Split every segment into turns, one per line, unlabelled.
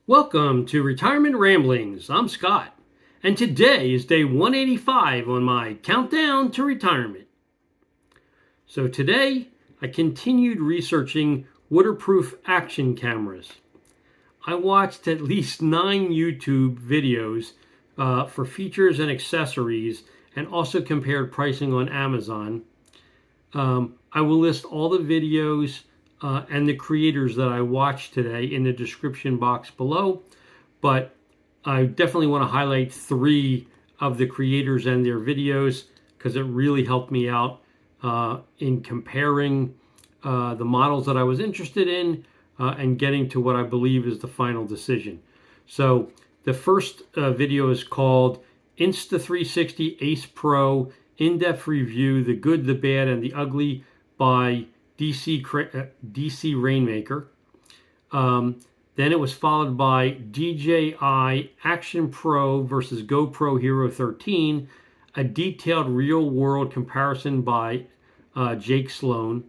Welcome to Retirement Ramblings. I'm Scott, and today is day 185 on my countdown to retirement. So today, I continued researching waterproof action cameras. I watched at least 9 YouTube videos for features and accessories, and also compared pricing on Amazon. I will list all the videos and the creators that I watched today in the description box below, but I definitely want to highlight 3 of the creators and their videos because it really helped me out in comparing the models that I was interested in and getting to what I believe is the final decision. So the first video is called Insta360 Ace Pro In-Depth Review, The Good, the Bad, and the Ugly by DC Rainmaker. Then it was followed by DJI Action Pro versus GoPro Hero 13, a detailed real-world comparison by Jake Sloan.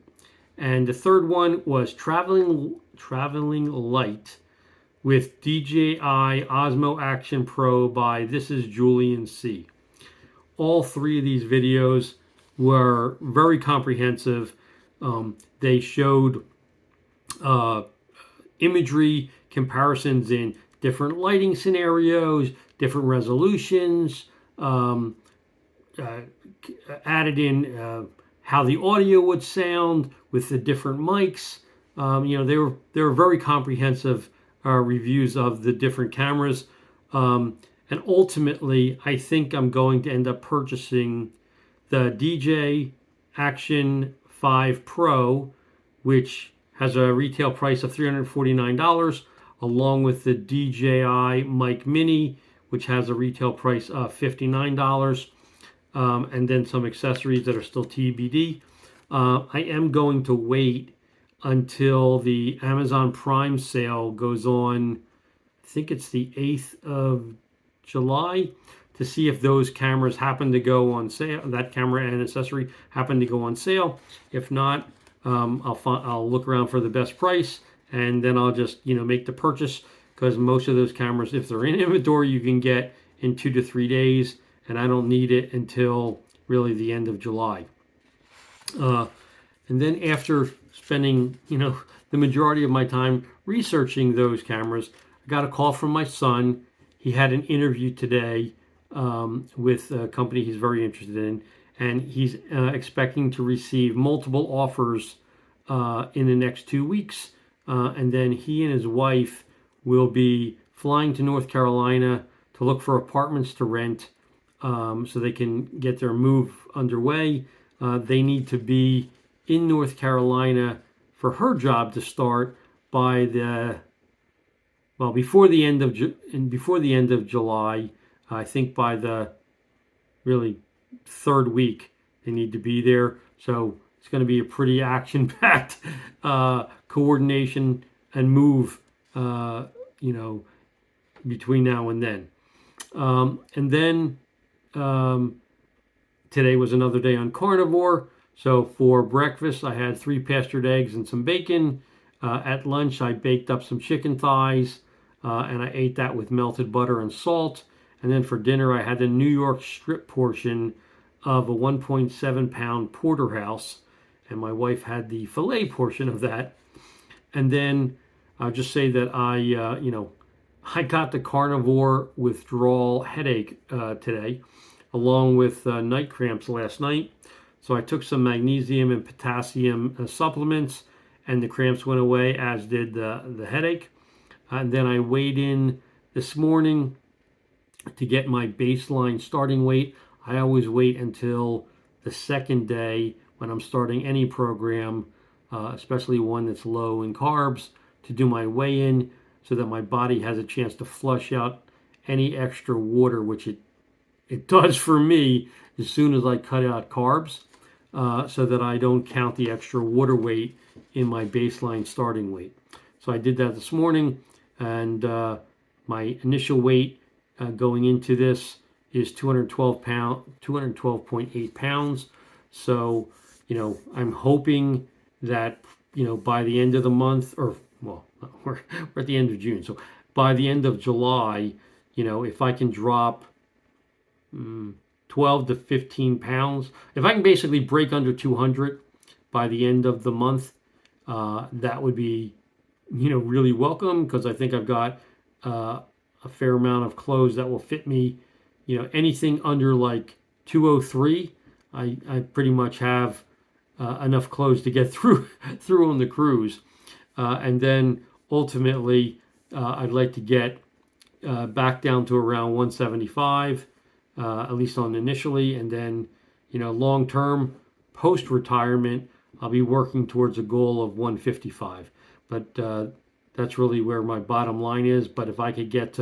And the third one was Traveling Light with DJI Osmo Action Pro by This is Julian C. All 3 of these videos were very comprehensive. They showed imagery comparisons in different lighting scenarios, different resolutions, added in how the audio would sound with the different mics. They were very comprehensive reviews of the different cameras. And ultimately, I think I'm going to end up purchasing the DJI Action 5 Pro, which has a retail price of $349, along with the DJI Mic Mini, which has a retail price of $59, and then some accessories that are still TBD. I am going to wait until the Amazon Prime sale goes on, I think it's the 8th of July, to see if those cameras happen to go on sale, that camera and accessory happen to go on sale. If not, I'll look around for the best price, and then I'll just make the purchase, because most of those cameras, if they're in inventory, you can get in 2 to 3 days, and I don't need it until really the end of July. And then after spending the majority of my time researching those cameras, I got a call from my son. He had an interview today with a company he's very interested in, and he's expecting to receive multiple offers in the next 2 weeks. And then he and his wife will be flying to North Carolina to look for apartments to rent so they can get their move underway. They need to be in North Carolina for her job to start by before the end of July. I think by the really 3rd week they need to be there. So it's going to be a pretty action-packed coordination and move, between now and then. And then today was another day on carnivore. So for breakfast, I had 3 pastured eggs and some bacon. At lunch, I baked up some chicken thighs, and I ate that with melted butter and salt. And then for dinner, I had the New York strip portion of a 1.7 pound porterhouse, and my wife had the filet portion of that. And then I'll just say that I got the carnivore withdrawal headache today, along with night cramps last night. So I took some magnesium and potassium supplements, and the cramps went away, as did the headache. And then I weighed in this morning to get my baseline starting weight. I always wait until the 2nd day when I'm starting any program, especially one that's low in carbs, to do my weigh-in so that my body has a chance to flush out any extra water, which it does for me as soon as I cut out carbs, so that I don't count the extra water weight in my baseline starting weight. So I did that this morning, and my initial weight going into this is 212.8 pounds. So, I'm hoping that, by the end of the month, or well, we're at the end of June. So by the end of July, if I can drop 12 to 15 pounds, if I can basically break under 200 by the end of the month, that would be, really welcome, because I think I've got a fair amount of clothes that will fit me. Anything under like 203, I pretty much have enough clothes to get through on the cruise. And then ultimately, I'd like to get back down to around 175, at least on initially. And then, long term, post retirement, I'll be working towards a goal of 155. But that's really where my bottom line is. But if I could get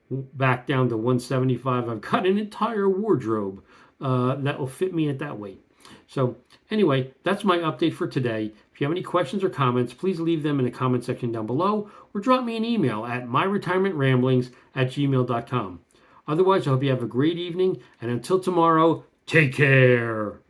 back down to 175, I've got an entire wardrobe that will fit me at that weight. So anyway, that's my update for today. If you have any questions or comments, please leave them in the comment section down below, or drop me an email at myretirementramblings@gmail.com. Otherwise, I hope you have a great evening, and until tomorrow, take care.